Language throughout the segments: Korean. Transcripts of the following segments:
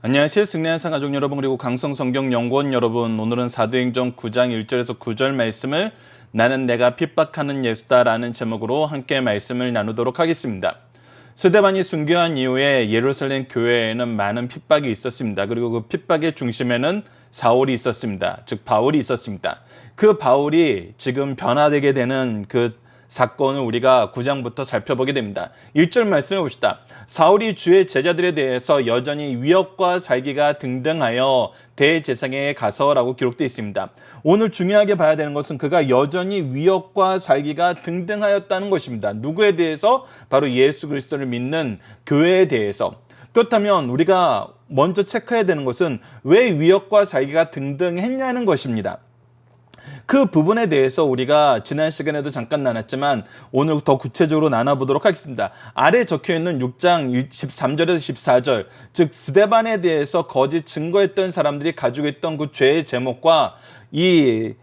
안녕하세요. 승리한상 가족 여러분, 그리고 강성성경연구원 여러분, 오늘은 사도행전 9장 1절에서 9절 말씀을 나는 내가 핍박하는 예수다라는 제목으로 함께 말씀을 나누도록 하겠습니다. 스데반이 순교한 이후에 예루살렘 교회에는 많은 핍박이 있었습니다. 그리고 그 핍박의 중심에는 사울이 있었습니다. 즉 바울이 있었습니다. 그 바울이 지금 변화되게 되는 그 사건을 우리가 9장부터 살펴보게 됩니다. 1절 말씀해 봅시다. 사울이 주의 제자들에 대해서 여전히 위협과 살기가 등등하여 대제사장에게 가서라고 기록되어 있습니다. 오늘 중요하게 봐야 되는 것은 그가 여전히 위협과 살기가 등등하였다는 것입니다. 누구에 대해서? 바로 예수 그리스도를 믿는 교회에 대해서. 그렇다면 우리가 먼저 체크해야 되는 것은 왜 위협과 살기가 등등했냐는 것입니다. 그 부분에 대해서 우리가 지난 시간에도 잠깐 나눴지만 오늘 더 구체적으로 나눠보도록 하겠습니다. 아래 적혀있는 6장 13절에서 14절, 즉 스데반에 대해서 거짓 증거했던 사람들이 가지고 있던 그 죄의 제목과 이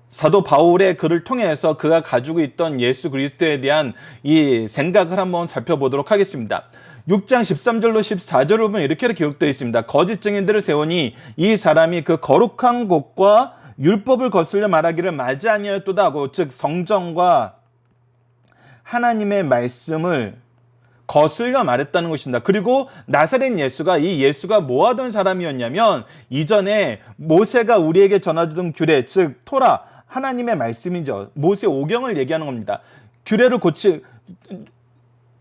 사도 바울의 글을 통해서 그가 가지고 있던 예수 그리스도에 대한 이 생각을 한번 살펴보도록 하겠습니다. 6장 13절로 14절을 보면 이렇게 기록되어 있습니다. 거짓 증인들을 세우니 이 사람이 그 거룩한 곳과 율법을 거슬려 말하기를 맞지 아니하였도다 하고, 즉 성정과 하나님의 말씀을 거슬려 말했다는 것입니다. 그리고 나사렛 예수가, 이 예수가 뭐 하던 사람이었냐면 이전에 모세가 우리에게 전해주던 규례, 즉 토라, 하나님의 말씀이죠. 모세 오경을 얘기하는 겁니다.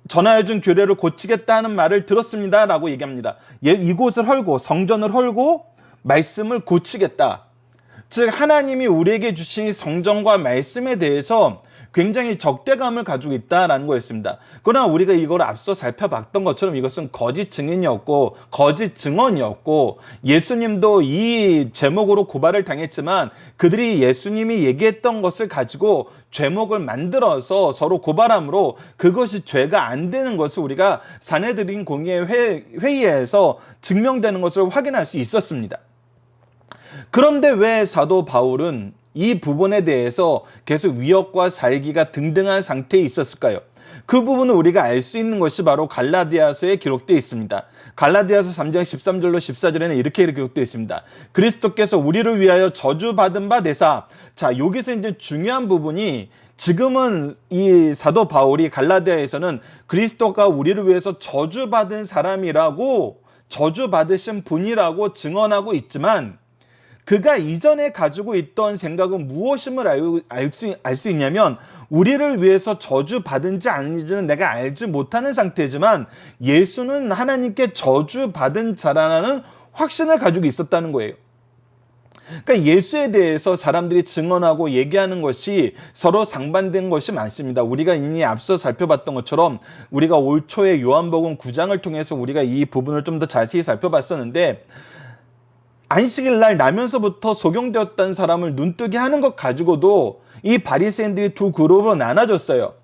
전하여준 규례를 고치겠다는 말을 들었습니다 라고 얘기합니다. 이곳을 헐고 성전을 헐고 말씀을 고치겠다. 즉 하나님이 우리에게 주신 성전과 말씀에 대해서 굉장히 적대감을 가지고 있다는 거였습니다. 그러나 우리가 이걸 앞서 살펴봤던 것처럼 이것은 거짓 증인이었고 거짓 증언이었고, 예수님도 이 제목으로 고발을 당했지만 그들이 예수님이 얘기했던 것을 가지고 죄목을 만들어서 서로 고발함으로 그것이 죄가 안 되는 것을 우리가 산헤드린 공의회 회의에서 증명되는 것을 확인할 수 있었습니다. 그런데 왜 사도 바울은 이 부분에 대해서 계속 위협과 살기가 등등한 상태에 있었을까요? 그 부분을 우리가 알 수 있는 것이 바로 갈라디아서에 기록되어 있습니다. 갈라디아서 3장 13절로 14절에는 이렇게 기록되어 있습니다. 그리스도께서 우리를 위하여 저주받은 바 되사. 자, 여기서 이제 중요한 부분이, 지금은 이 사도 바울이 갈라디아에서는 그리스도가 우리를 위해서 저주받은 사람이라고, 저주받으신 분이라고 증언하고 있지만 그가 이전에 가지고 있던 생각은 무엇임을 알 수 있냐면, 우리를 위해서 저주받은지 아닌지는 내가 알지 못하는 상태지만 예수는 하나님께 저주받은 자라는 확신을 가지고 있었다는 거예요. 그러니까 예수에 대해서 사람들이 증언하고 얘기하는 것이 서로 상반된 것이 많습니다. 우리가 이미 앞서 살펴봤던 것처럼 우리가 올 초에 요한복음 9장을 통해서 우리가 이 부분을 좀 더 자세히 살펴봤었는데, 안식일 날 나면서부터 소경되었다는 사람을 눈뜨게 하는 것 가지고도 이 바리새인들이 두 그룹으로 나눠졌어요.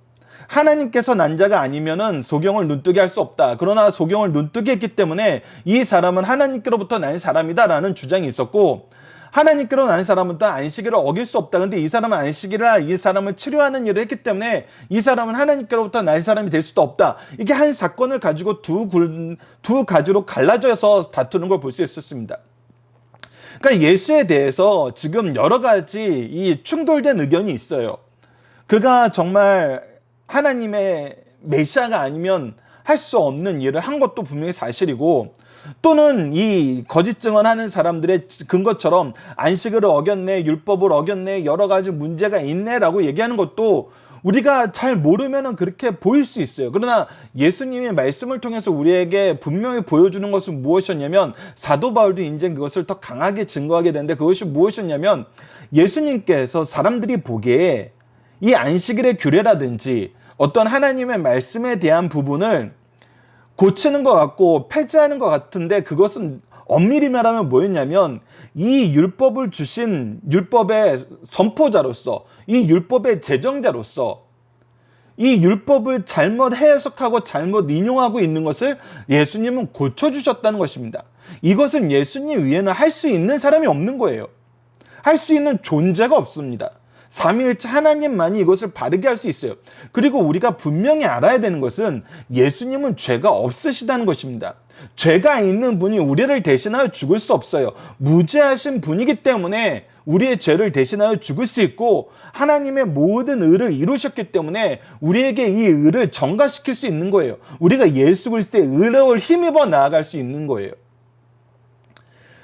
하나님께서 난 자가 아니면은 소경을 눈뜨게 할 수 없다. 그러나 소경을 눈뜨게 했기 때문에 이 사람은 하나님께로부터 난 사람이다라는 주장이 있었고, 하나님께로 난 사람은 또 안식일을 어길 수 없다. 근데 이 사람은 안식일을, 이 사람을 치료하는 일을 했기 때문에 이 사람은 하나님께로부터 난 사람이 될 수도 없다. 이게 한 사건을 가지고 두 가지로 갈라져서 다투는 걸 볼 수 있었습니다. 그러니까 예수에 대해서 지금 여러 가지 이 충돌된 의견이 있어요. 그가 정말 하나님의 메시아가 아니면 할 수 없는 일을 한 것도 분명히 사실이고, 또는 이 거짓 증언하는 사람들의 근거처럼 안식일을 어겼네, 율법을 어겼네, 여러 가지 문제가 있네라고 얘기하는 것도 우리가 잘 모르면 그렇게 보일 수 있어요. 그러나 예수님의 말씀을 통해서 우리에게 분명히 보여주는 것은 무엇이었냐면, 사도 바울도 이제 그것을 더 강하게 증거하게 되는데, 그것이 무엇이었냐면, 예수님께서 사람들이 보기에 이 안식일의 규례라든지 어떤 하나님의 말씀에 대한 부분을 고치는 것 같고 폐지하는 것 같은데, 그것은 엄밀히 말하면 뭐였냐면, 이 율법을 주신 율법의 선포자로서, 이 율법의 제정자로서 이 율법을 잘못 해석하고 잘못 인용하고 있는 것을 예수님은 고쳐주셨다는 것입니다. 이것은 예수님 위에는 할 수 있는 사람이 없는 거예요. 할 수 있는 존재가 없습니다. 삼위일체 하나님만이 이것을 바르게 할 수 있어요. 그리고 우리가 분명히 알아야 되는 것은 예수님은 죄가 없으시다는 것입니다. 죄가 있는 분이 우리를 대신하여 죽을 수 없어요. 무죄하신 분이기 때문에 우리의 죄를 대신하여 죽을 수 있고, 하나님의 모든 의를 이루셨기 때문에 우리에게 이 의를 전가시킬 수 있는 거예요. 우리가 예수 그리스도의 의를 힘입어 나아갈 수 있는 거예요.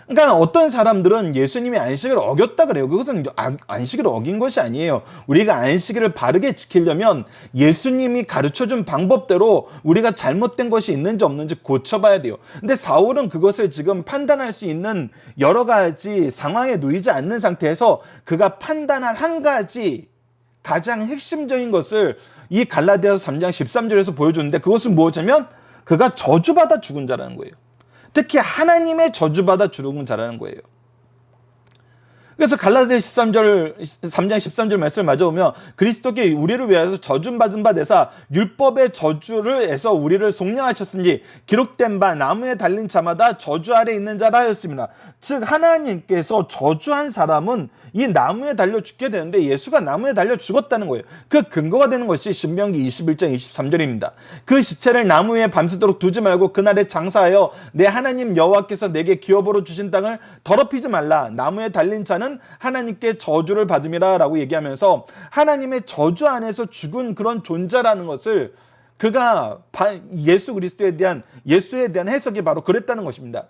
그러니까 어떤 사람들은 예수님이 안식을 어겼다 그래요. 그것은 안식을 어긴 것이 아니에요. 우리가 안식일을 바르게 지키려면 예수님이 가르쳐준 방법대로 우리가 잘못된 것이 있는지 없는지 고쳐봐야 돼요. 근데 사울은 그것을 지금 판단할 수 있는 여러 가지 상황에 놓이지 않는 상태에서 그가 판단한 한 가지 가장 핵심적인 것을 이 갈라디아서 3장 13절에서 보여주는데, 그것은 무엇이냐면 그가 저주받아 죽은 자라는 거예요. 특히 하나님의 저주받아 죽은 자라는 거예요. 그래서 갈라디아서 3장 13절 말씀을 마저 보면, 그리스도께 우리를 위하여서 저주받은 바 되사 율법의 저주를 해서 우리를 속량하셨으니 기록된 바 나무에 달린 자마다 저주 아래 있는 자라 하였습니다. 즉 하나님께서 저주한 사람은 이 나무에 달려 죽게 되는데 예수가 나무에 달려 죽었다는 거예요. 그 근거가 되는 것이 신명기 21장 23절입니다. 그 시체를 나무 위에 밤새도록 두지 말고 그날에 장사하여 내 하나님 여호와께서 내게 기업으로 주신 땅을 더럽히지 말라. 나무에 달린 자는 하나님께 저주를 받음이라 라고 얘기하면서 하나님의 저주 안에서 죽은 그런 존재라는 것을 그가 예수에 대한 해석이 바로 그랬다는 것입니다.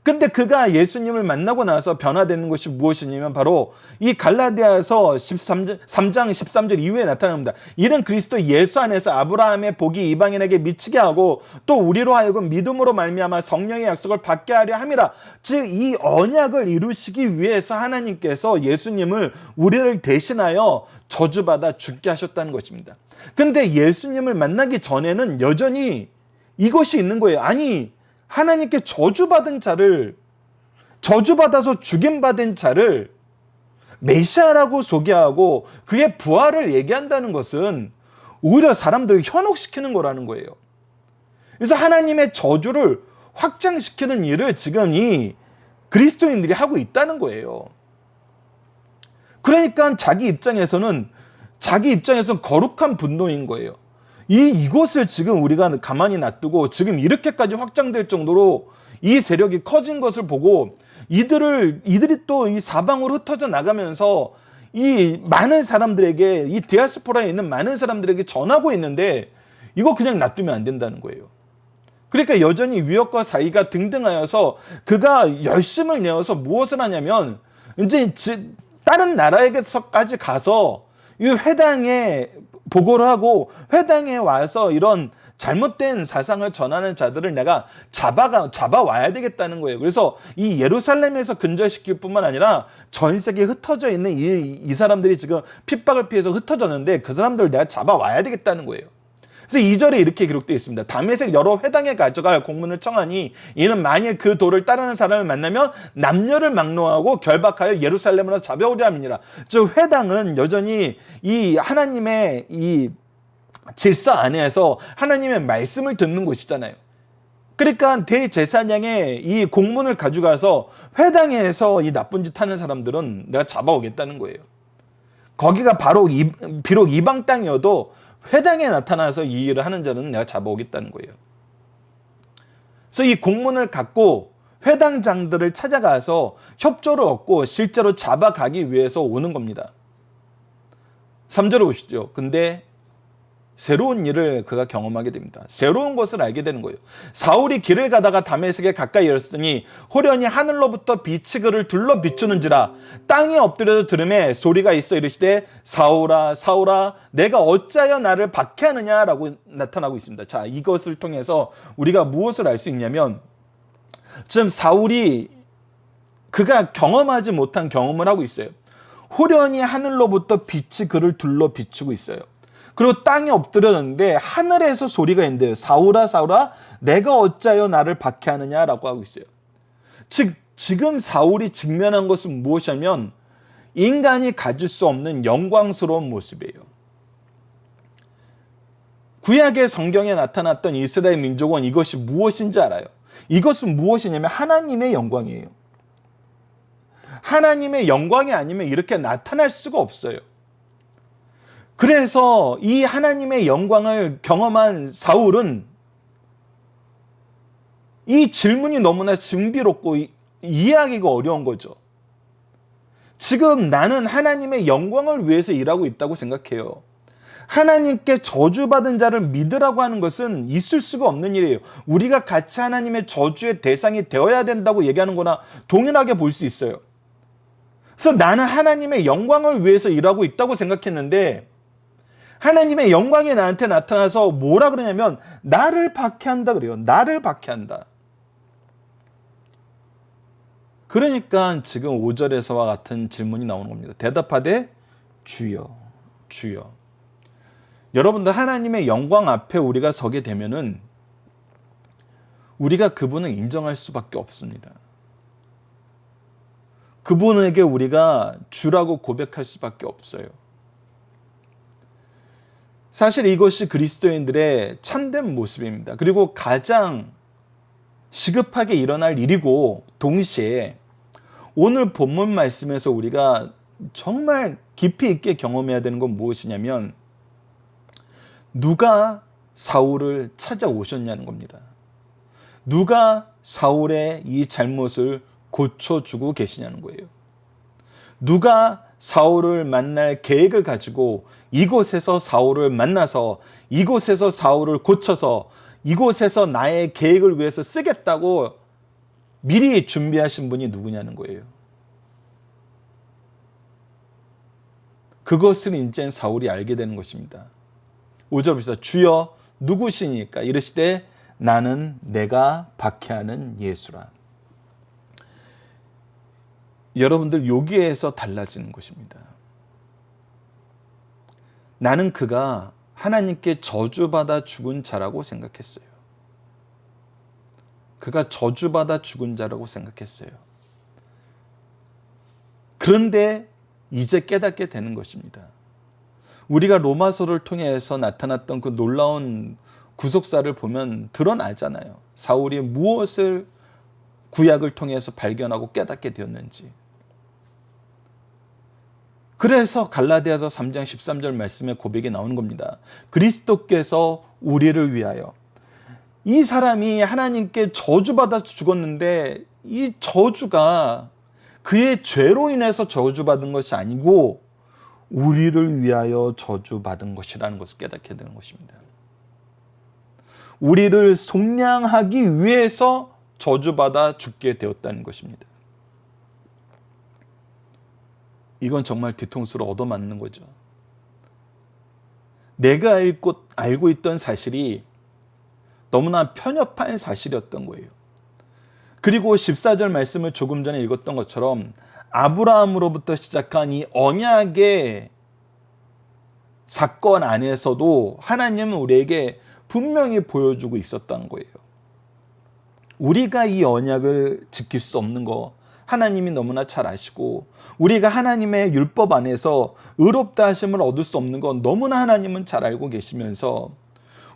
근데 그가 예수님을 만나고 나서 변화되는 것이 무엇이냐면 바로 이 갈라디아서 3장 13절 이후에 나타납니다. 이는 그리스도 예수 안에서 아브라함의 복이 이방인에게 미치게 하고 또 우리로 하여금 믿음으로 말미암아 성령의 약속을 받게 하려 함이라. 즉 이 언약을 이루시기 위해서 하나님께서 예수님을 우리를 대신하여 저주받아 죽게 하셨다는 것입니다. 근데 예수님을 만나기 전에는 여전히 이것이 있는 거예요. 아니, 하나님께 저주받아서 죽임받은 자를 메시아라고 소개하고 그의 부활을 얘기한다는 것은 오히려 사람들을 현혹시키는 거라는 거예요. 그래서 하나님의 저주를 확장시키는 일을 지금 이 그리스도인들이 하고 있다는 거예요. 그러니까 자기 입장에서는 거룩한 분노인 거예요. 이것을 지금 우리가 가만히 놔두고 지금 이렇게까지 확장될 정도로 이 세력이 커진 것을 보고 이들이 또 이 사방으로 흩어져 나가면서 이 많은 사람들에게, 이 디아스포라에 있는 많은 사람들에게 전하고 있는데 이거 그냥 놔두면 안 된다는 거예요. 그러니까 여전히 위협과 사의가 등등하여서 그가 열심을 내어서 무엇을 하냐면 이제 다른 나라에게서까지 가서 이 회당에 보고를 하고 회당에 와서 이런 잘못된 사상을 전하는 자들을 내가 잡아와야 되겠다는 거예요. 그래서 이 예루살렘에서 근절시킬 뿐만 아니라 전 세계에 흩어져 있는 이 사람들이 지금 핍박을 피해서 흩어졌는데 그 사람들을 내가 잡아와야 되겠다는 거예요. 그래서 2절에 이렇게 기록되어 있습니다. 다메섹 여러 회당에 가져갈 공문을 청하니 이는 만일 그 도를 따르는 사람을 만나면 남녀를 막론하고 결박하여 예루살렘으로 잡아오려 함이니라. 즉 회당은 여전히 이 하나님의 이 질서 안에서 하나님의 말씀을 듣는 곳이잖아요. 그러니까 대제사장의 이 공문을 가져가서 회당에서 이 나쁜 짓 하는 사람들은 내가 잡아오겠다는 거예요. 거기가 바로 비록 이방 땅이어도 회당에 나타나서 이 일을 하는 자는 내가 잡아오겠다는 거예요. 그래서 이 공문을 갖고 회당장들을 찾아가서 협조를 얻고 실제로 잡아가기 위해서 오는 겁니다. 3절을 보시죠. 근데 새로운 일을 그가 경험하게 됩니다. 새로운 것을 알게 되는 거예요. 사울이 길을 가다가 다메섹에 가까이 이르렀으니 호련히 하늘로부터 빛이 그를 둘러 비추는지라. 땅에 엎드려서 들음에 소리가 있어 이르시되 사울아 사울아 내가 어찌하여 나를 박해하느냐라고 나타나고 있습니다. 자, 이것을 통해서 우리가 무엇을 알 수 있냐면 지금 사울이 그가 경험하지 못한 경험을 하고 있어요. 호련히 하늘로부터 빛이 그를 둘러 비추고 있어요. 그리고 땅에 엎드렸는데 하늘에서 소리가 있는데요. 사울아 사울아 내가 어찌하여 나를 박해하느냐라고 하고 있어요. 즉 지금 사울이 직면한 것은 무엇이냐면 인간이 가질 수 없는 영광스러운 모습이에요. 구약의 성경에 나타났던 이스라엘 민족은 이것이 무엇인지 알아요. 이것은 무엇이냐면 하나님의 영광이에요. 하나님의 영광이 아니면 이렇게 나타날 수가 없어요. 그래서 이 하나님의 영광을 경험한 사울은 이 질문이 너무나 신비롭고 이해하기가 어려운 거죠. 지금 나는 하나님의 영광을 위해서 일하고 있다고 생각해요. 하나님께 저주받은 자를 믿으라고 하는 것은 있을 수가 없는 일이에요. 우리가 같이 하나님의 저주의 대상이 되어야 된다고 얘기하는 거나 동일하게 볼 수 있어요. 그래서 나는 하나님의 영광을 위해서 일하고 있다고 생각했는데 하나님의 영광이 나한테 나타나서 뭐라 그러냐면 나를 박해한다 그래요. 나를 박해한다. 그러니까 지금 5절에서와 같은 질문이 나오는 겁니다. 대답하되 주여, 주여. 여러분들 하나님의 영광 앞에 우리가 서게 되면은 우리가 그분을 인정할 수밖에 없습니다. 그분에게 우리가 주라고 고백할 수밖에 없어요. 사실 이것이 그리스도인들의 참된 모습입니다. 그리고 가장 시급하게 일어날 일이고 동시에 오늘 본문 말씀에서 우리가 정말 깊이 있게 경험해야 되는 건 무엇이냐면 누가 사울을 찾아오셨냐는 겁니다. 누가 사울의 이 잘못을 고쳐주고 계시냐는 거예요. 누가 사울을 만날 계획을 가지고 이곳에서 사울을 만나서 이곳에서 사울을 고쳐서 이곳에서 나의 계획을 위해서 쓰겠다고 미리 준비하신 분이 누구냐는 거예요. 그것을 이제 사울이 알게 되는 것입니다. 5절에서 주여 누구시니까 이르시되 나는 내가 박해하는 예수라. 여러분들 여기에서 달라지는 것입니다. 나는 그가 하나님께 저주받아 죽은 자라고 생각했어요. 그가 저주받아 죽은 자라고 생각했어요. 그런데 이제 깨닫게 되는 것입니다. 우리가 로마서를 통해서 나타났던 그 놀라운 구속사를 보면 드러나잖아요. 사울이 무엇을 구약을 통해서 발견하고 깨닫게 되었는지. 그래서 갈라디아서 3장 13절 말씀에 고백이 나오는 겁니다. 그리스도께서 우리를 위하여. 이 사람이 하나님께 저주받아 죽었는데 이 저주가 그의 죄로 인해서 저주받은 것이 아니고 우리를 위하여 저주받은 것이라는 것을 깨닫게 되는 것입니다. 우리를 속량하기 위해서 저주받아 죽게 되었다는 것입니다. 이건 정말 뒤통수를 얻어맞는 거죠. 내가 알고 있던 사실이 너무나 편협한 사실이었던 거예요. 그리고 14절 말씀을 조금 전에 읽었던 것처럼 아브라함으로부터 시작한 이 언약의 사건 안에서도 하나님은 우리에게 분명히 보여주고 있었던 거예요. 우리가 이 언약을 지킬 수 없는 거 하나님이 너무나 잘 아시고 우리가 하나님의 율법 안에서 의롭다 하심을 얻을 수 없는 건 너무나 하나님은 잘 알고 계시면서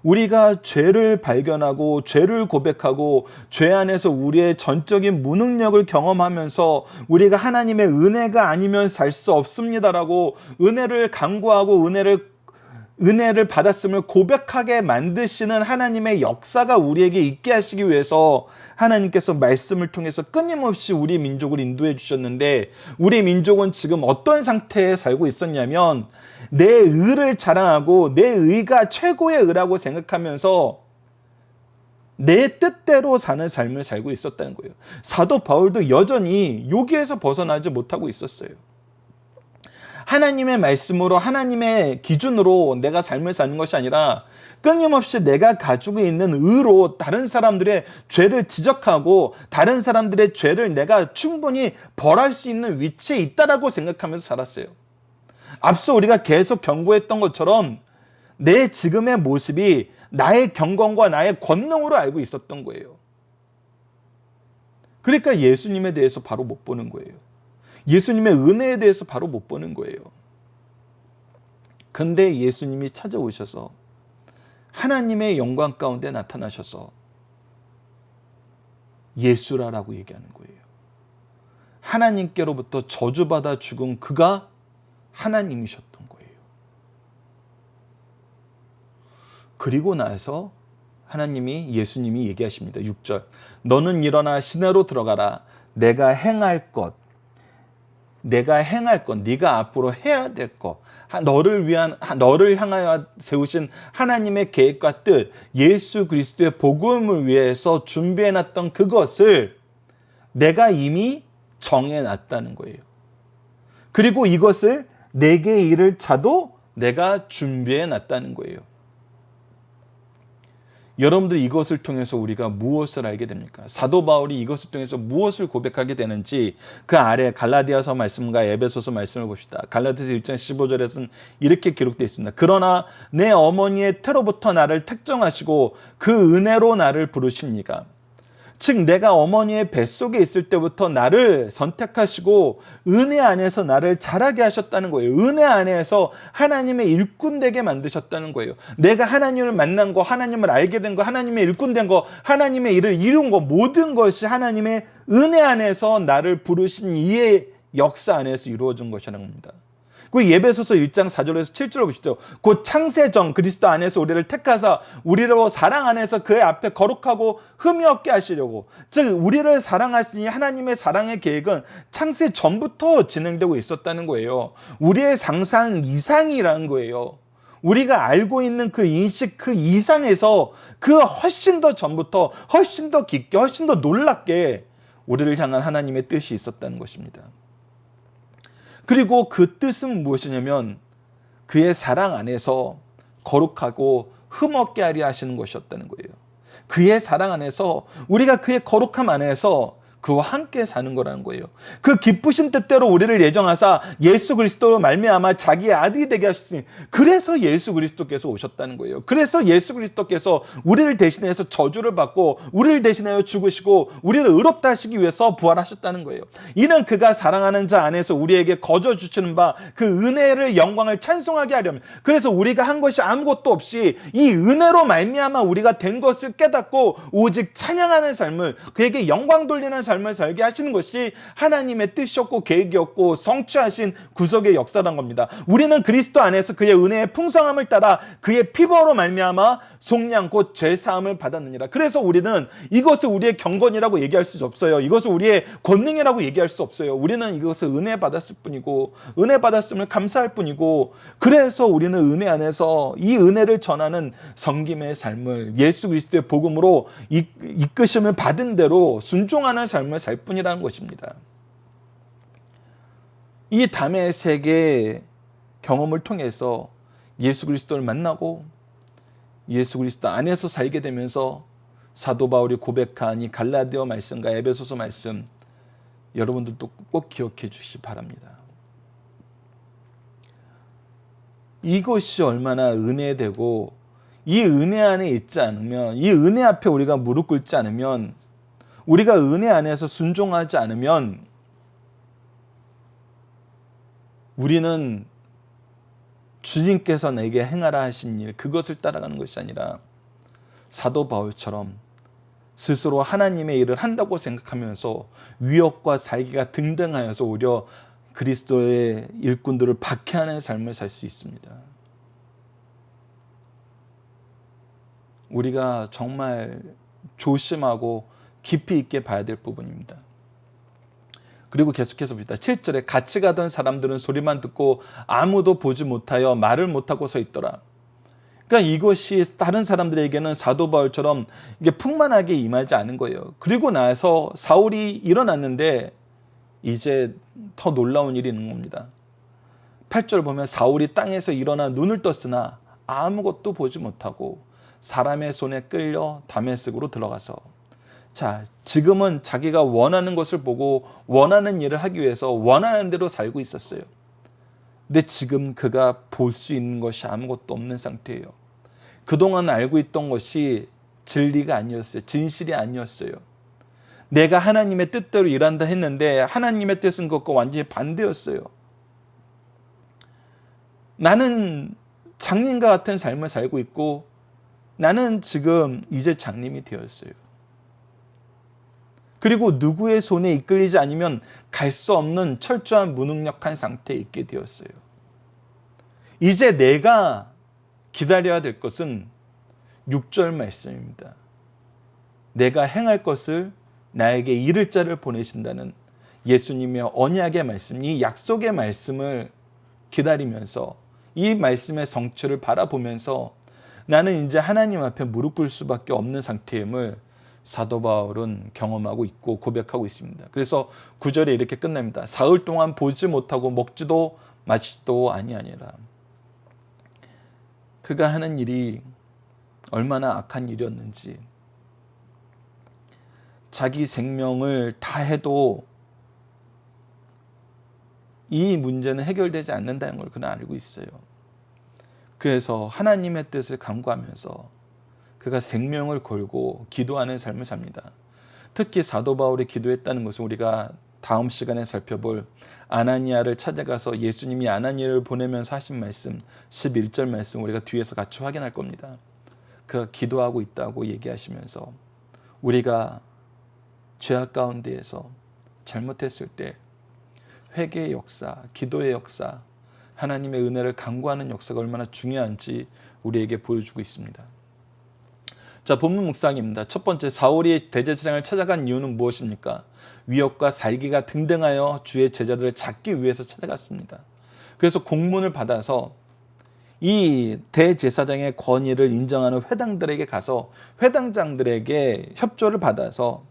우리가 죄를 발견하고 죄를 고백하고 죄 안에서 우리의 전적인 무능력을 경험하면서 우리가 하나님의 은혜가 아니면 살 수 없습니다라고 은혜를 간구하고 은혜를 받았음을 고백하게 만드시는 하나님의 역사가 우리에게 있게 하시기 위해서 하나님께서 말씀을 통해서 끊임없이 우리 민족을 인도해 주셨는데 우리 민족은 지금 어떤 상태에 살고 있었냐면 내 의를 자랑하고 내 의가 최고의 의라고 생각하면서 내 뜻대로 사는 삶을 살고 있었다는 거예요. 사도 바울도 여전히 여기에서 벗어나지 못하고 있었어요. 하나님의 말씀으로 하나님의 기준으로 내가 삶을 사는 것이 아니라 끊임없이 내가 가지고 있는 의로 다른 사람들의 죄를 지적하고 다른 사람들의 죄를 내가 충분히 벌할 수 있는 위치에 있다라고 생각하면서 살았어요. 앞서 우리가 계속 경고했던 것처럼 내 지금의 모습이 나의 경건과 나의 권능으로 알고 있었던 거예요. 그러니까 예수님에 대해서 바로 못 보는 거예요. 예수님의 은혜에 대해서 바로 못 보는 거예요. 근데 예수님이 찾아오셔서 하나님의 영광 가운데 나타나셔서 예수라라고 얘기하는 거예요. 하나님께로부터 저주받아 죽은 그가 하나님이셨던 거예요. 그리고 나서 예수님이 얘기하십니다. 6절. 너는 일어나 시내로 들어가라. 내가 행할 것, 네가 앞으로 해야 될 것, 너를 향하여 세우신 하나님의 계획과 뜻, 예수 그리스도의 복음을 위해서 준비해놨던 그것을 내가 이미 정해놨다는 거예요. 그리고 이것을 내게 이를 자도 내가 준비해놨다는 거예요. 여러분들 이것을 통해서 우리가 무엇을 알게 됩니까? 사도 바울이 이것을 통해서 무엇을 고백하게 되는지 그 아래 갈라디아서 말씀과 에베소서 말씀을 봅시다. 갈라디아서 1장 15절에서는 이렇게 기록되어 있습니다. 그러나 내 어머니의 태로부터 나를 택정하시고 그 은혜로 나를 부르시니가. 즉 내가 어머니의 뱃속에 있을 때부터 나를 선택하시고 은혜 안에서 나를 자라게 하셨다는 거예요. 은혜 안에서 하나님의 일꾼 되게 만드셨다는 거예요. 내가 하나님을 만난 거, 하나님을 알게 된 거, 하나님의 일꾼 된 거, 하나님의 일을 이룬 거, 모든 것이 하나님의 은혜 안에서 나를 부르신 이의 역사 안에서 이루어진 것이라는 겁니다. 그 예배소서 1장 4절에서 7절을 보시죠. 곧 창세전 그리스도 안에서 우리를 택하사 우리로 사랑 안에서 그의 앞에 거룩하고 흠이 없게 하시려고. 즉 우리를 사랑하시니 하나님의 사랑의 계획은 창세 전부터 진행되고 있었다는 거예요. 우리의 상상 이상이라는 거예요. 우리가 알고 있는 그 인식 그 이상에서 그 훨씬 더 전부터 훨씬 더 깊게 훨씬 더 놀랍게 우리를 향한 하나님의 뜻이 있었다는 것입니다. 그리고 그 뜻은 무엇이냐면 그의 사랑 안에서 거룩하고 흠없게 하려 하시는 것이었다는 거예요. 그의 사랑 안에서 우리가 그의 거룩함 안에서 그와 함께 사는 거라는 거예요. 그 기쁘신 뜻대로 우리를 예정하사 예수 그리스도로 말미암아 자기의 아들이 되게 하셨으니 그래서 예수 그리스도께서 오셨다는 거예요. 그래서 예수 그리스도께서 우리를 대신해서 저주를 받고 우리를 대신하여 죽으시고 우리를 의롭다 하시기 위해서 부활하셨다는 거예요. 이는 그가 사랑하는 자 안에서 우리에게 거저 주시는 바 그 은혜를 영광을 찬송하게 하려면 그래서 우리가 한 것이 아무것도 없이 이 은혜로 말미암아 우리가 된 것을 깨닫고 오직 찬양하는 삶을 그에게 영광 돌리는 삶을 살게 하시는 것이 하나님의 뜻이었고 계획이었고 성취하신 구속의 역사란 겁니다. 우리는 그리스도 안에서 그의 은혜의 풍성함을 따라 그의 피부로 말미암아 속량 곧 죄사함을 받았느니라. 그래서 우리는 이것을 우리의 경건이라고 얘기할 수 없어요. 이것을 우리의 권능이라고 얘기할 수 없어요. 우리는 이것을 은혜 받았을 뿐이고 은혜 받았음을 감사할 뿐이고 그래서 우리는 은혜 안에서 이 은혜를 전하는 섬김의 삶을 예수 그리스도의 복음으로 이끄심을 받은 대로 순종하는 삶을 살 뿐이라는 것입니다. 이 담의 세계 경험을 통해서 예수 그리스도를 만나고 예수 그리스도 안에서 살게 되면서 사도 바울이 고백한 이 갈라디아 말씀과 에베소서 말씀 여러분들도 꼭 기억해 주시기 바랍니다. 이것이 얼마나 은혜되고 이 은혜 안에 있지 않으면 이 은혜 앞에 우리가 무릎 꿇지 않으면 우리가 은혜 안에서 순종하지 않으면 우리는 주님께서 내게 행하라 하신 일 그것을 따라가는 것이 아니라 사도 바울처럼 스스로 하나님의 일을 한다고 생각하면서 위협과 살기가 등등하여서 오히려 그리스도의 일꾼들을 박해하는 삶을 살 수 있습니다. 우리가 정말 조심하고 깊이 있게 봐야 될 부분입니다. 그리고 계속해서 봅시다. 7절에 같이 가던 사람들은 소리만 듣고 아무도 보지 못하여 말을 못하고 서 있더라. 그러니까 이것이 다른 사람들에게는 사도 바울처럼 이게 풍만하게 임하지 않은 거예요. 그리고 나서 사울이 일어났는데 이제 더 놀라운 일이 있는 겁니다. 8절 보면 사울이 땅에서 일어나 눈을 떴으나 아무것도 보지 못하고 사람의 손에 끌려 다메섹으로 들어가서 자, 지금은 자기가 원하는 것을 보고 원하는 일을 하기 위해서 원하는 대로 살고 있었어요. 근데 지금 그가 볼 수 있는 것이 아무것도 없는 상태예요. 그동안 알고 있던 것이 진리가 아니었어요. 진실이 아니었어요. 내가 하나님의 뜻대로 일한다 했는데 하나님의 뜻은 그것과 완전히 반대였어요. 나는 장님과 같은 삶을 살고 있고 나는 지금 이제 장님이 되었어요. 그리고 누구의 손에 이끌리지 않으면 갈 수 없는 철저한 무능력한 상태에 있게 되었어요. 이제 내가 기다려야 될 것은 6절 말씀입니다. 내가 행할 것을 나에게 이를 자를 보내신다는 예수님의 언약의 말씀, 이 약속의 말씀을 기다리면서 이 말씀의 성취를 바라보면서 나는 이제 하나님 앞에 무릎 꿇을 수밖에 없는 상태임을 사도 바울은 경험하고 있고 고백하고 있습니다. 그래서 9절에 이렇게 끝납니다. 사흘 동안 보지 못하고 먹지도 마시지도 아니하니라. 그가 하는 일이 얼마나 악한 일이었는지, 자기 생명을 다 해도 이 문제는 해결되지 않는다는 걸 그는 알고 있어요. 그래서 하나님의 뜻을 간구하면서 그가 생명을 걸고 기도하는 삶을 삽니다. 특히 사도 바울이 기도했다는 것은 우리가 다음 시간에 살펴볼 아나니아를 찾아가서 예수님이 아나니아를 보내면서 하신 말씀 11절 말씀 우리가 뒤에서 같이 확인할 겁니다. 그가 기도하고 있다고 얘기하시면서 우리가 죄악 가운데에서 잘못했을 때 회개의 역사, 기도의 역사, 하나님의 은혜를 간구하는 역사가 얼마나 중요한지 우리에게 보여주고 있습니다. 자, 본문 묵상입니다. 첫 번째, 사울이 대제사장을 찾아간 이유는 무엇입니까? 위협과 살기가 등등하여 주의 제자들을 잡기 위해서 찾아갔습니다. 그래서 공문을 받아서 이 대제사장의 권위를 인정하는 회당들에게 가서 회당장들에게 협조를 받아서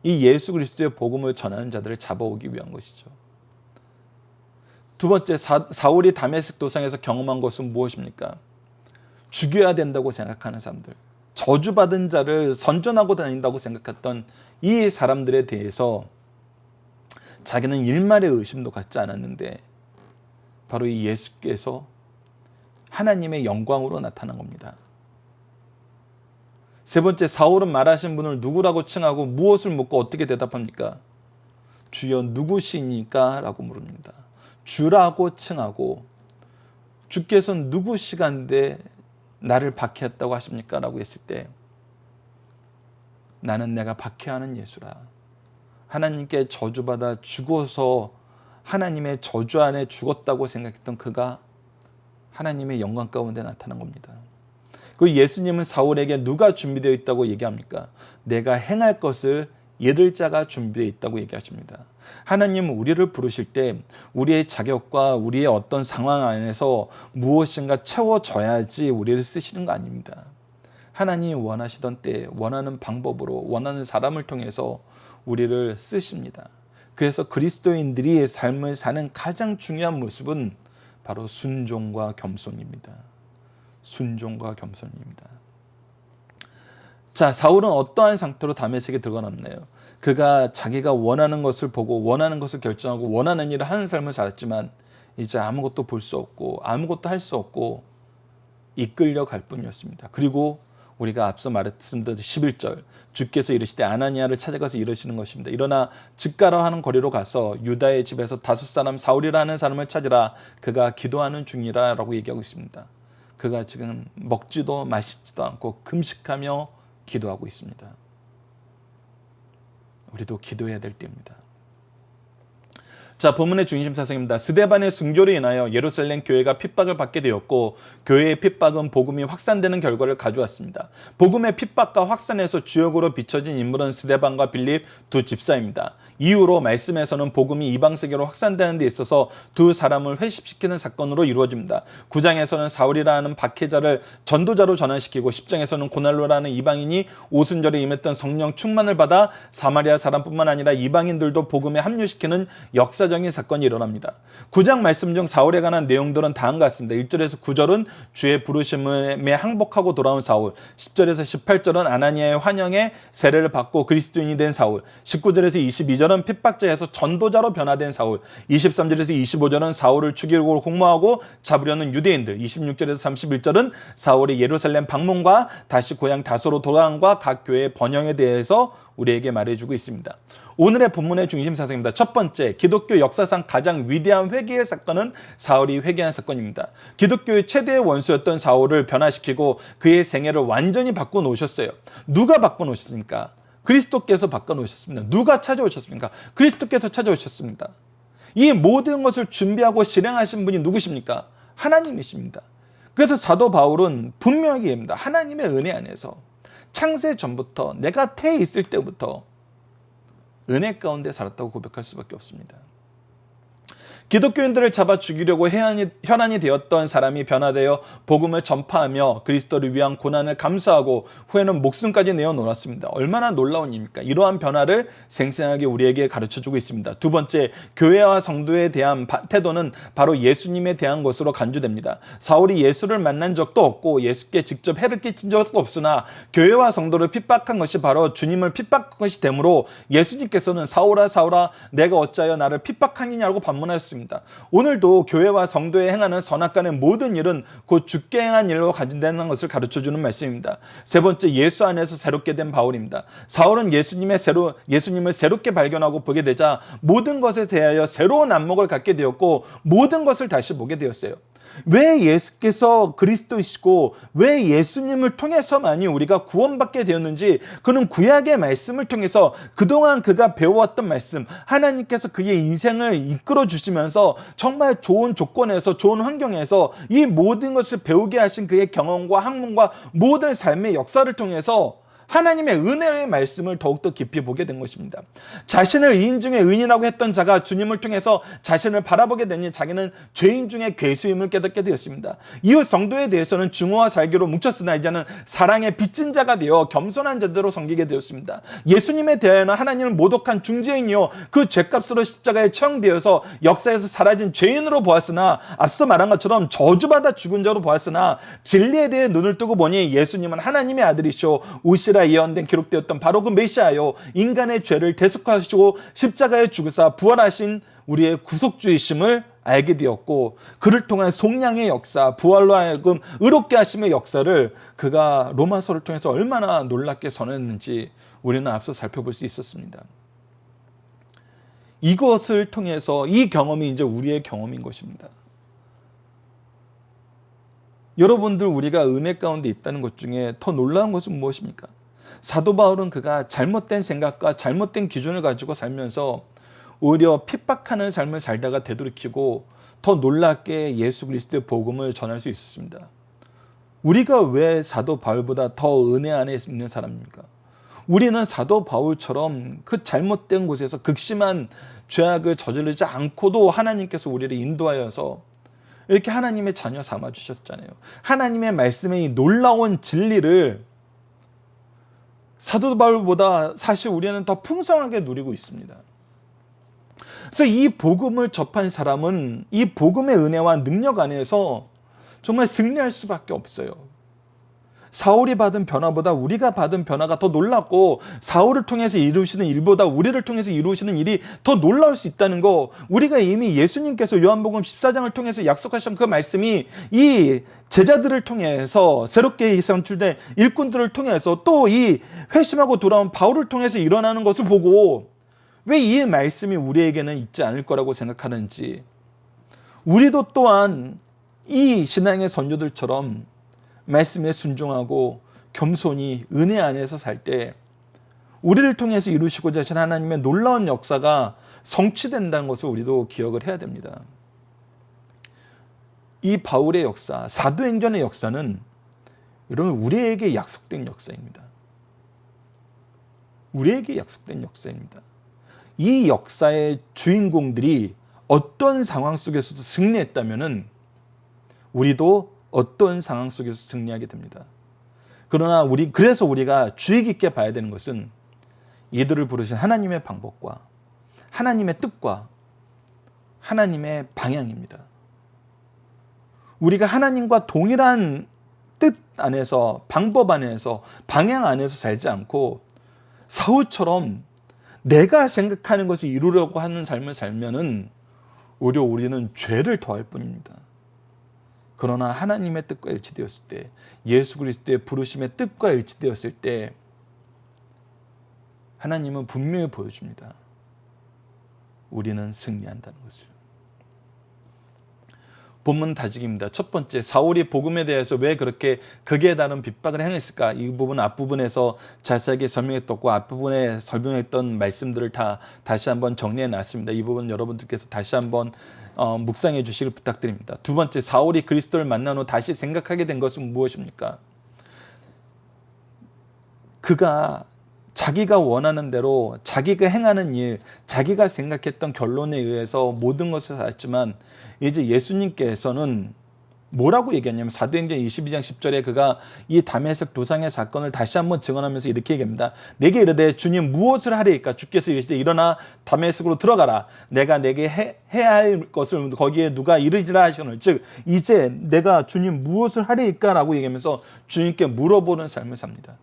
이 예수 그리스도의 복음을 전하는 자들을 잡아오기 위한 것이죠. 두 번째, 사울이 다메섹 도상에서 경험한 것은 무엇입니까? 죽여야 된다고 생각하는 사람들, 저주받은 자를 선전하고 다닌다고 생각했던 이 사람들에 대해서 자기는 일말의 의심도 갖지 않았는데 바로 이 예수께서 하나님의 영광으로 나타난 겁니다. 세 번째, 사울은 말하신 분을 누구라고 칭하고 무엇을 묻고 어떻게 대답합니까? 주여 누구시니까? 라고 물습니다. 주라고 칭하고 주께서는 누구시간데 나를 박해했다고 하십니까? 라고 했을 때 나는 내가 박해하는 예수라. 하나님께 저주받아 죽어서 하나님의 저주 안에 죽었다고 생각했던 그가 하나님의 영광 가운데 나타난 겁니다. 그 예수님은 사울에게 누가 준비되어 있다고 얘기합니까? 내가 행할 것을 이를 자가 준비되어 있다고 얘기하십니다. 하나님은 우리를 부르실 때 우리의 자격과 우리의 어떤 상황 안에서 무엇인가 채워져야지 우리를 쓰시는 거 아닙니다. 하나님이 원하시던 때 원하는 방법으로 원하는 사람을 통해서 우리를 쓰십니다. 그래서 그리스도인들이 삶을 사는 가장 중요한 모습은 바로 순종과 겸손입니다. 순종과 겸손입니다. 자, 사울은 어떠한 상태로 다메섹에 들어갔나요? 그가 자기가 원하는 것을 보고 원하는 것을 결정하고 원하는 일을 하는 삶을 살았지만 이제 아무것도 볼 수 없고 아무것도 할 수 없고 이끌려 갈 뿐이었습니다. 그리고 우리가 앞서 말했습니다. 11절 주께서 이르시되 아나니아를 찾아가서 이르시는 것입니다. 일어나 집 가라 하는 거리로 가서 유다의 집에서 5 사울이라 하는 사람을 찾으라. 그가 기도하는 중이라 라고 얘기하고 있습니다. 그가 지금 먹지도 마시지도 않고 금식하며 기도하고 있습니다. 우리도 기도해야 될 때입니다. 자, 본문의 중심 사상입니다. 스데반의 순교로 인하여 예루살렘 교회가 핍박을 받게 되었고 교회의 핍박은 복음이 확산되는 결과를 가져왔습니다. 복음의 핍박과 확산에서 주역으로 비춰진 인물은 스데반과 빌립 두 집사입니다. 이후로 말씀에서는 복음이 이방 세계로 확산되는 데 있어서 두 사람을 회심시키는 사건으로 이루어집니다. 9장에서는 사울이라는 박해자를 전도자로 전환시키고 10장에서는 고넬로라는 이방인이 오순절에 임했던 성령 충만을 받아 사마리아 사람뿐만 아니라 이방인들도 복음에 합류시키는 역사적인 사건이 일어납니다. 9장 말씀 중 사울에 관한 내용들은 다음과 같습니다. 1절에서 9절은 주의 부르심에 항복하고 돌아온 사울, 10절에서 18절은 아나니아의 환영에 세례를 받고 그리스도인이 된 사울, 19절에서 22절은 핍박자에서 전도자로 변화된 사울, 23절에서 25절은 사울을 죽이려고 공모하고 잡으려는 유대인들, 26절에서 31절은 사울의 예루살렘 방문과 다시 고향 다소로 돌아간과 각 교회의 번영에 대해서 우리에게 말해주고 있습니다. 오늘의 본문의 중심 사상입니다. 첫 번째, 기독교 역사상 가장 위대한 회개의 사건은 사울이 회개한 사건입니다. 기독교의 최대의 원수였던 사울을 변화시키고 그의 생애를 완전히 바꿔놓으셨어요. 누가 바꿔놓으셨습니까? 그리스도께서 바꿔놓으셨습니다. 누가 찾아오셨습니까? 그리스도께서 찾아오셨습니다. 이 모든 것을 준비하고 실행하신 분이 누구십니까? 하나님이십니다. 그래서 사도 바울은 분명하게 얘기합니다. 하나님의 은혜 안에서 창세 전부터 내가 태에 있을 때부터 은혜 가운데 살았다고 고백할 수밖에 없습니다. 기독교인들을 잡아 죽이려고 혈안이 되었던 사람이 변화되어 복음을 전파하며 그리스도를 위한 고난을 감수하고 후에는 목숨까지 내어놓았습니다. 얼마나 놀라운 일입니까? 이러한 변화를 생생하게 우리에게 가르쳐주고 있습니다. 두 번째, 교회와 성도에 대한 태도는 바로 예수님에 대한 것으로 간주됩니다. 사울이 예수를 만난 적도 없고 예수께 직접 해를 끼친 적도 없으나 교회와 성도를 핍박한 것이 바로 주님을 핍박한 것이 되므로 예수님께서는 사울아 사울아 내가 어찌하여 나를 핍박하느냐고 반문하였습니다. 오늘도 교회와 성도에 행하는 선악간의 모든 일은 곧 죽게 행한 일로 간주되는 것을 가르쳐주는 말씀입니다. 세 번째, 예수 안에서 새롭게 된 바울입니다. 사울은 예수님을 새롭게 발견하고 보게 되자 모든 것에 대하여 새로운 안목을 갖게 되었고 모든 것을 다시 보게 되었어요. 왜 예수께서 그리스도이시고 왜 예수님을 통해서만이 우리가 구원받게 되었는지, 그는 구약의 말씀을 통해서 그동안 그가 배워왔던 말씀, 하나님께서 그의 인생을 이끌어 주시면서 정말 좋은 조건에서 좋은 환경에서 이 모든 것을 배우게 하신 그의 경험과 학문과 모든 삶의 역사를 통해서 하나님의 은혜의 말씀을 더욱더 깊이 보게 된 것입니다. 자신을 의인 중에 의인이라고 했던 자가 주님을 통해서 자신을 바라보게 되니 자기는 죄인 중에 괴수임을 깨닫게 되었습니다. 이후 성도에 대해서는 증오와 살기로 뭉쳤으나 이제는 사랑의 빚진 자가 되어 겸손한 자들로 섬기게 되었습니다. 예수님에 대하여는 하나님을 모독한 중죄인이요 그 죄값으로 십자가에 처형되어서 역사에서 사라진 죄인으로 보았으나, 앞서 말한 것처럼 저주받아 죽은 자로 보았으나 진리에 대해 눈을 뜨고 보니 예수님은 하나님의 아들이시오 오시라 예언된 기록되었던 바로 그 메시아요 인간의 죄를 대속하시고 십자가에 죽으사 부활하신 우리의 구속주이심을 알게 되었고, 그를 통한 속량의 역사, 부활로 하여금 의롭게 하심의 역사를 그가 로마서를 통해서 얼마나 놀랍게 전했는지 우리는 앞서 살펴볼 수 있었습니다. 이것을 통해서 이 경험이 이제 우리의 경험인 것입니다. 여러분들, 우리가 은혜 가운데 있다는 것 중에 더 놀라운 것은 무엇입니까? 사도 바울은 그가 잘못된 생각과 잘못된 기준을 가지고 살면서 오히려 핍박하는 삶을 살다가 되돌이키고 더 놀랍게 예수 그리스도의 복음을 전할 수 있었습니다. 우리가 왜 사도 바울보다 더 은혜 안에 있는 사람입니까? 우리는 사도 바울처럼 그 잘못된 곳에서 극심한 죄악을 저지르지 않고도 하나님께서 우리를 인도하여서 이렇게 하나님의 자녀 삼아주셨잖아요. 하나님의 말씀의 이 놀라운 진리를 사도 바울보다 사실 우리는 더 풍성하게 누리고 있습니다. 그래서 이 복음을 접한 사람은 이 복음의 은혜와 능력 안에서 정말 승리할 수밖에 없어요. 사울이 받은 변화보다 우리가 받은 변화가 더 놀랍고, 사울을 통해서 이루시는 일보다 우리를 통해서 이루시는 일이 더 놀라울 수 있다는 거, 우리가 이미 예수님께서 요한복음 14장을 통해서 약속하신 그 말씀이 이 제자들을 통해서 새롭게 선출된 일꾼들을 통해서 또 이 회심하고 돌아온 바울을 통해서 일어나는 것을 보고 왜 이 말씀이 우리에게는 있지 않을 거라고 생각하는지, 우리도 또한 이 신앙의 선조들처럼 말씀에 순종하고 겸손히 은혜 안에서 살 때 우리를 통해서 이루시고자 하신 하나님의 놀라운 역사가 성취된다는 것을 우리도 기억을 해야 됩니다. 이 바울의 역사, 사도행전의 역사는 여러분 우리에게 약속된 역사입니다. 우리에게 약속된 역사입니다. 이 역사의 주인공들이 어떤 상황 속에서도 승리했다면은 우리도 어떤 상황 속에서 승리하게 됩니다. 그러나 그래서 우리가 주의 깊게 봐야 되는 것은 이들을 부르신 하나님의 방법과 하나님의 뜻과 하나님의 방향입니다. 우리가 하나님과 동일한 뜻 안에서, 방법 안에서, 방향 안에서 살지 않고 사울처럼 내가 생각하는 것을 이루려고 하는 삶을 살면은 오히려 우리는 죄를 더할 뿐입니다. 그러나 하나님의 뜻과 일치되었을 때, 예수 그리스도의 부르심의 뜻과 일치되었을 때 하나님은 분명히 보여줍니다. 우리는 승리한다는 것을. 본문 다지기입니다. 첫 번째, 사울이 복음에 대해서 왜 그렇게 극에 달한 핍박을 행했을까? 이 부분 앞부분에서 자세하게 설명했었고 앞부분에 설명했던 말씀들을 다시 한번 정리해 놨습니다. 이 부분 여러분들께서 다시 한번 묵상해 주시길 부탁드립니다. 두 번째, 사울이 그리스도를 만난 후 다시 생각하게 된 것은 무엇입니까? 그가 자기가 원하는 대로 자기가 행하는 일, 자기가 생각했던 결론에 의해서 모든 것을 살았지만 이제 예수님께서는 뭐라고 얘기하냐면 사도행전 22장 10절에 그가 이 다메섹 도상의 사건을 다시 한번 증언하면서 이렇게 얘기합니다. 내게 이르되 주님 무엇을 하리이까? 주께서 이르시되 일어나 다메섹으로 들어가라. 내가 내게 해야 할 것을 거기에 누가 이르지라 하시오늘. 즉 이제 내가 주님 무엇을 하리이까? 라고 얘기하면서 주님께 물어보는 삶을 삽니다.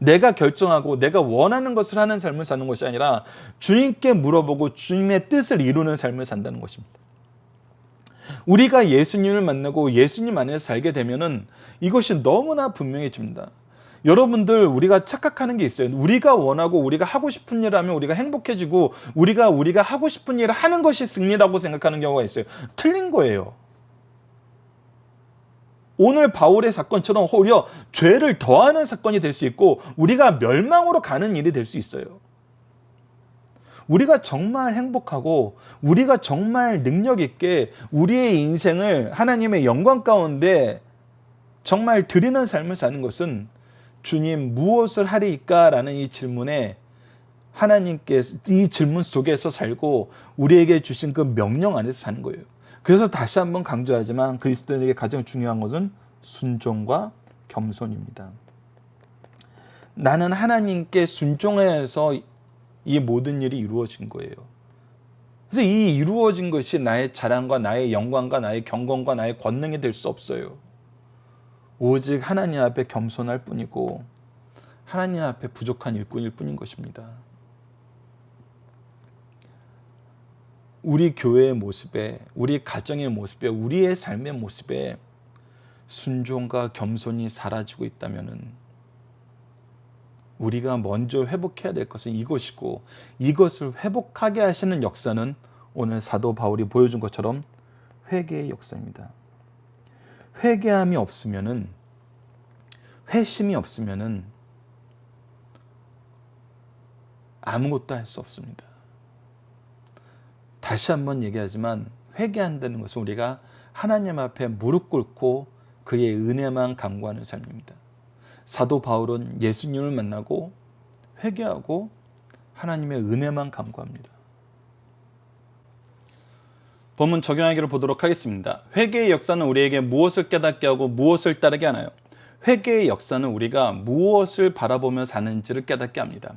내가 결정하고 내가 원하는 것을 하는 삶을 사는 것이 아니라 주님께 물어보고 주님의 뜻을 이루는 삶을 산다는 것입니다. 우리가 예수님을 만나고 예수님 안에서 살게 되면은 이것이 너무나 분명해집니다. 여러분들, 우리가 착각하는 게 있어요. 우리가 원하고 우리가 하고 싶은 일을 하면 우리가 행복해지고 우리가 하고 싶은 일을 하는 것이 승리라고 생각하는 경우가 있어요. 틀린 거예요. 오늘 바울의 사건처럼 오히려 죄를 더하는 사건이 될 수 있고 우리가 멸망으로 가는 일이 될 수 있어요. 우리가 정말 행복하고 우리가 정말 능력 있게 우리의 인생을 하나님의 영광 가운데 정말 드리는 삶을 사는 것은 주님 무엇을 하리이까? 라는 이 질문에 하나님께서 이 질문 속에서 살고 우리에게 주신 그 명령 안에서 사는 거예요. 그래서 다시 한번 강조하지만 그리스도인에게 가장 중요한 것은 순종과 겸손입니다. 나는 하나님께 순종해서 이 모든 일이 이루어진 거예요. 그래서 이 이루어진 것이 나의 자랑과 나의 영광과 나의 경건과 나의 권능이 될 수 없어요. 오직 하나님 앞에 겸손할 뿐이고 하나님 앞에 부족한 일꾼일 뿐인 것입니다. 우리 교회의 모습에, 우리 가정의 모습에, 우리의 삶의 모습에 순종과 겸손이 사라지고 있다면은 우리가 먼저 회복해야 될 것은 이것이고 이것을 회복하게 하시는 역사는 오늘 사도 바울이 보여준 것처럼 회개의 역사입니다. 회개함이 없으면은, 회심이 없으면은 아무것도 할 수 없습니다. 다시 한번 얘기하지만 회개한다는 것은 우리가 하나님 앞에 무릎 꿇고 그의 은혜만 간구하는 삶입니다. 사도 바울은 예수님을 만나고 회개하고 하나님의 은혜만 간구합니다. 본문 적용하기를 보도록 하겠습니다. 회개의 역사는 우리에게 무엇을 깨닫게 하고 무엇을 따르게 하나요? 회개의 역사는 우리가 무엇을 바라보며 사는지를 깨닫게 합니다.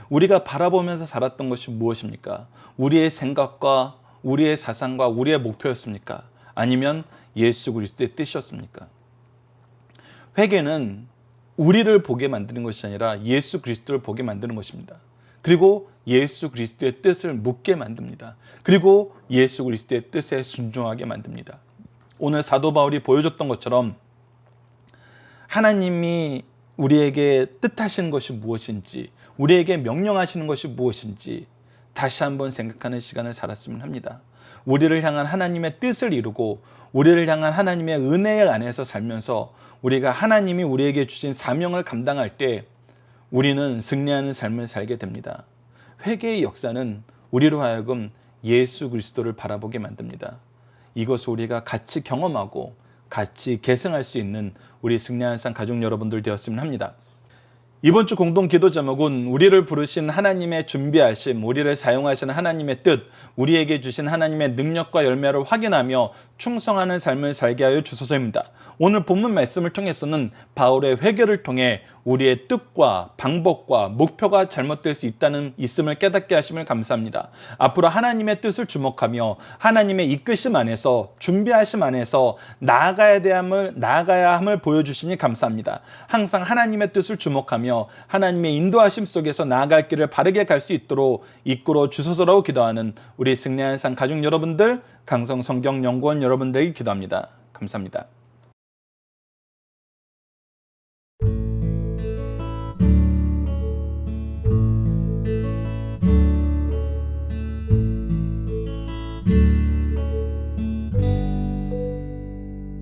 우리가 바라보면서 살았던 것이 무엇입니까? 우리의 생각과 우리의 사상과 우리의 목표였습니까? 아니면 예수 그리스도의 뜻이었습니까? 회개는 우리를 보게 만드는 것이 아니라 예수 그리스도를 보게 만드는 것입니다. 그리고 예수 그리스도의 뜻을 묻게 만듭니다. 그리고 예수 그리스도의 뜻에 순종하게 만듭니다. 오늘 사도 바울이 보여줬던 것처럼 하나님이 우리에게 뜻하시는 것이 무엇인지, 우리에게 명령하시는 것이 무엇인지 다시 한번 생각하는 시간을 살았으면 합니다. 우리를 향한 하나님의 뜻을 이루고 우리를 향한 하나님의 은혜 안에서 살면서 우리가 하나님이 우리에게 주신 사명을 감당할 때 우리는 승리하는 삶을 살게 됩니다. 회개의 역사는 우리로 하여금 예수 그리스도를 바라보게 만듭니다. 이것을 우리가 같이 경험하고 같이 계승할 수 있는 우리 승리하는 삶 가족 여러분들 되었으면 합니다. 이번 주 공동 기도 제목은 우리를 부르신 하나님의 준비하심, 우리를 사용하시는 하나님의 뜻, 우리에게 주신 하나님의 능력과 열매를 확인하며 충성하는 삶을 살게 하여 주소서입니다. 오늘 본문 말씀을 통해서는 바울의 회개를 통해 우리의 뜻과 방법과 목표가 잘못될 수 있음을 깨닫게 하심을 감사합니다. 앞으로 하나님의 뜻을 주목하며 하나님의 이끄심 안에서 준비하심 안에서 나아가야 함을 보여주시니 감사합니다. 항상 하나님의 뜻을 주목하며 하나님의 인도하심 속에서 나아갈 길을 바르게 갈 수 있도록 이끌어 주소서라고 기도하는 우리 승리하는 삶 가족 여러분들, 강성성경연구원 여러분들에게 기도합니다. 감사합니다.